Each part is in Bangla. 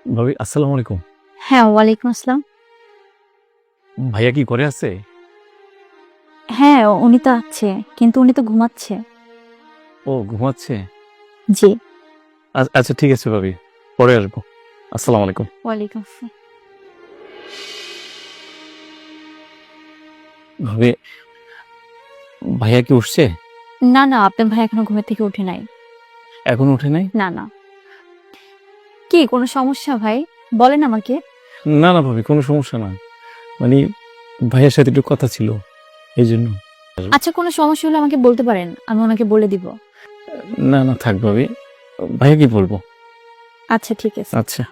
ভাবি আসসালামু আলাইকুম। হ্যাঁ, ওয়ালাইকুম আসসালাম। ভাইয়া কি করে আছে? হ্যাঁ, উনি তো আছে, কিন্তু উনি তো ঘুমাচ্ছে। ও ঘুমাচ্ছে? জি। আচ্ছা ঠিক আছে ভাবি, পরে আসবো। আসসালামু আলাইকুম। ওয়ালাইকুম আসসালাম। ভাবি, ভাইয়া কি উঠছে? না, না, আপনার ভাই এখনো ঘুমের থেকে উঠে নাই। এখন উঠে নাই? না, না। কি কোনো সমস্যা ভাই? বলেন আমাকে। না না ভাবি, কোনো সমস্যা না। মানে ভাইয়ার সাথে একটু কথা ছিল, এই জন্য। আচ্ছা, কোনো সমস্যা হলে আমাকে বলতে পারেন, আমি ওনাকে বলে দিব। না না থাক ভাবি, ভাইয়া কি বলবো। আচ্ছা, ঠিক আছে। আচ্ছা।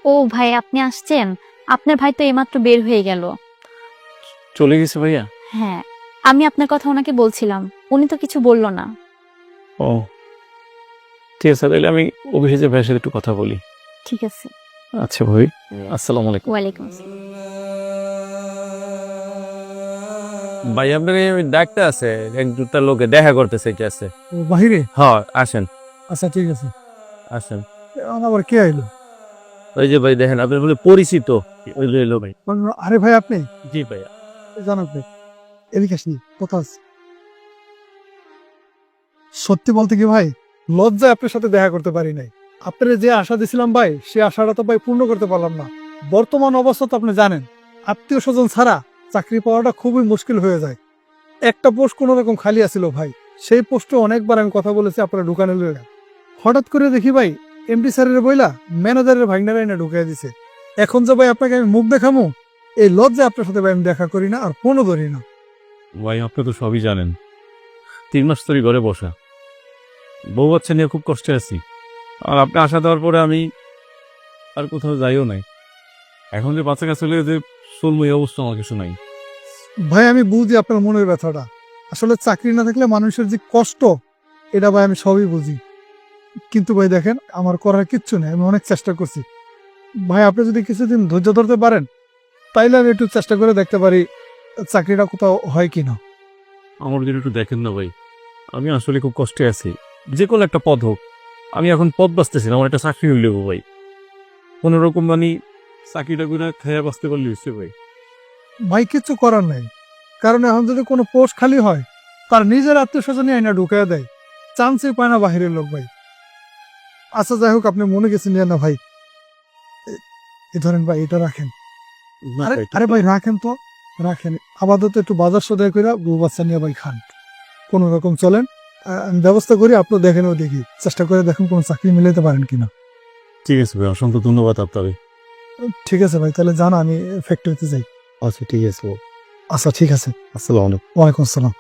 ও ভাই, আপনি আসছেন? আপনার ভাই তো এইমাত্র বের হয়ে গেল। চলে গেছে ভাইয়া? হ্যাঁ, আমি আপনার কথা ওনাকে বলছিলাম, উনি তো কিছু বলল না। ও ঠিক আছে, তাহলে আমি অভিষেকের ভাইয়ের সাথে একটু কথা বলি। ঠিক আছে। আচ্ছা ভাবি, আসসালামু আলাইকুম। ওয়ালাইকুম আসসালাম। ভাই আপনাকে ওই ডাকতে আছে, এক দুটা লোকে দেখা করতে চাইতেছে। ও বাহিরে? হ্যাঁ আসেন আচ্ছা ঠিক আছে। আসেন। আবার কে আইলো? ওই যে ভাই দেখেন আপনার বলে পরিচিত, ওই যে এলো ভাই। আরে ভাই আপনি জি ভাইয়া। জানো ভাই, এদিকে আসনি, কথা আছে। সত্যি বলতে কি ভাই, লজ্জায় আপনার সাথে দেখা করতে পারি নাই। আপনার যে আশা দিছিলাম ভাই, সে আশাটা তো ভাই পূর্ণ করতে পারলাম না। বর্তমান অবস্থা তো আপনি জানেন, আত্মীয় স্বজন ছাড়া চাকরি পাওয়াটা খুবই মুশকিল হয়ে যায়। একটা পোস্ট কোনো রকম খালি আছিল ভাই, সেই পোস্টে অনেকবার আমি কথা বলেছি, আপনারা ঢুকানো লইলেন। হঠাৎ করে দেখি ভাই, এমডি স্যারের বইলা ম্যানেজারের ভাগনারা এনে ঢুকাই দিছে। এখন যে ভাই আপনাকে আমি মুখ দেখামু, এই লজ্জায় আপনার সাথে ভাই আমি দেখা করি না আর ফোনও ধরি না। ভাই আপনি তো সবই জানেন, 3 মাস ধরে ঘরে বসা, বউ বাচ্চা নিয়ে খুব কষ্টে আছি। আর আপনি আসা দেওয়ার পরে আমি আর কোথাও যাইও নাই। এখন যে বাচ্চা কাছে চলে যে চলবো, এই অবস্থা আমার কিছু নাই। ভাই আমি বুঝি আপনার মনের ব্যথাটা, আসলে চাকরি না থাকলে মানুষের যে কষ্ট, এটা ভাই আমি সবই বুঝি। কিন্তু ভাই দেখেন, আমার করার কিচ্ছু নেই, আমি অনেক চেষ্টা করছি। ভাই আপনি যদি কিছুদিন ধৈর্য ধরতে পারেন, তাইলে আমি একটু চেষ্টা করে দেখতে পারি চাকরিটা কোথাও হয় কিনা। আমার যদি একটু দেখেন না ভাই, আমি আসলে খুব কষ্টে আছি। যে কোনো একটা পদ হোক, আমি এখন পদ বাঁচতেছি না, আমার একটা চাকরি হইলে ভাই, কোনো রকম মানে চাকরিটা করে খেয়ে বাঁচতে পারলে হচ্ছে ভাই। ভাই কিচ্ছু করার নাই, কারণ এখন যদি কোনো পোস্ট খালি হয়, তার নিজের আত্মীয় স্বজনই আইনা ঢুকাই দেয়, চান্সই পায় না বাহিরের লোক ভাই। আচ্ছা যাই হোক, আপনি মনে গেছেন নিয়ে না ভাই, এই ধরেন ভাই, এটা রাখেন। না আরে ভাই, আরে ভাই রাখেন তো, রাখেন। আপাতত একটু বাজার সদাই করে বউ বাচ্চা নিয়ে ভাই খান, কোনো রকম চলেন। আমি ব্যবস্থা করি, আপনি দেখেন, ও দেখি চেষ্টা করে দেখুন কোনো চাকরি মিলাইতে পারেন কিনা। ঠিক আছে ভাই, অসংখ্য ধন্যবাদ আপনাকে। ঠিক আছে ভাই, তাহলে জান আমি ফ্যাক্টরিতে যাই। আচ্ছা ঠিক আছে, আচ্ছা ঠিক আছে। আসসালামু আলাইকুম। ওয়ালাইকুম আসসালাম।